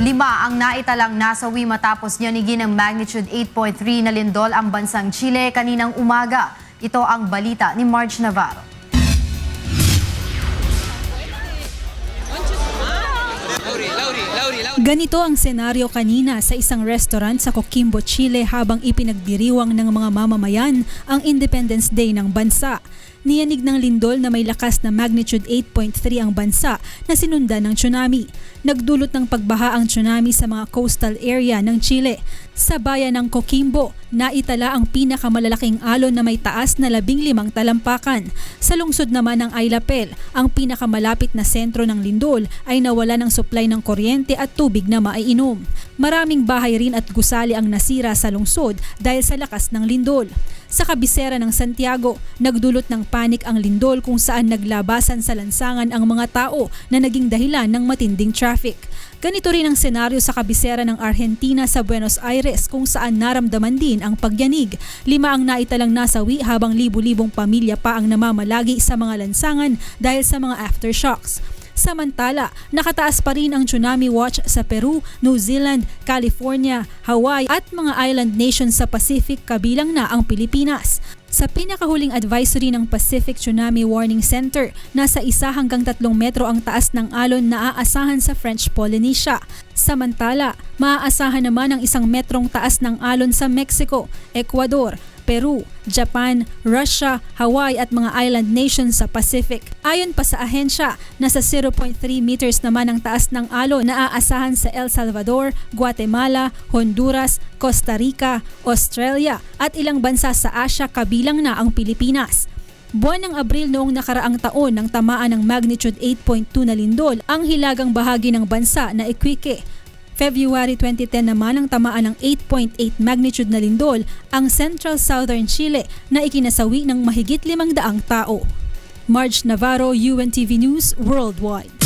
Lima ang naitalang nasawi matapos nyanigin ng magnitude 8.3 na lindol ang bansang Chile kaninang umaga. Ito ang balita ni Marge Navarro. Ganito ang senaryo kanina sa isang restaurant sa Coquimbo, Chile habang ipinagdiriwang ng mga mamamayan ang Independence Day ng bansa. Niyanig ng lindol na may lakas na magnitude 8.3 ang bansa na sinundan ng tsunami. Nagdulot ng pagbaha ang tsunami sa mga coastal area ng Chile. Sa bayan ng Coquimbo, naitala ang pinakamalalaking alon na may taas na 15 talampakan. Sa lungsod naman ng Aylapel, ang pinakamalapit na sentro ng lindol ay nawala ng supply ng kuryente at tubig na maiinom. Maraming bahay rin at gusali ang nasira sa lungsod dahil sa lakas ng lindol. Sa kabisera ng Santiago, nagdulot ng panik ang lindol kung saan naglabasan sa lansangan ang mga tao na naging dahilan ng matinding traffic. Ganito rin ang senaryo sa kabisera ng Argentina sa Buenos Aires kung saan naramdaman din ang pagyanig. 5 ang naitalang nasawi habang libu-libong pamilya pa ang namamalagi sa mga lansangan dahil sa mga aftershocks. Samantala, nakataas pa rin ang tsunami watch sa Peru, New Zealand, California, Hawaii at mga island nations sa Pacific kabilang na ang Pilipinas. Sa pinakahuling advisory ng Pacific Tsunami Warning Center, nasa 1 hanggang 3 metro ang taas ng alon na aasahan sa French Polynesia. Samantala, maaasahan naman ang 1 metrong taas ng alon sa Mexico, Ecuador, Peru, Japan, Russia, Hawaii at mga island nations sa Pacific. Ayon pa sa ahensya, nasa 0.3 meters naman ang taas ng alon na aasahan sa El Salvador, Guatemala, Honduras, Costa Rica, Australia at ilang bansa sa Asia kabilang na ang Pilipinas. Buwan ng Abril noong nakaraang taon nang tamaan ng magnitude 8.2 na lindol ang hilagang bahagi ng bansa na Iquique. February 2010 naman ang tamaan ng 8.8 magnitude na lindol ang Central Southern Chile na ikinasawi ng mahigit 500 tao. Marge Navarro, UNTV News Worldwide.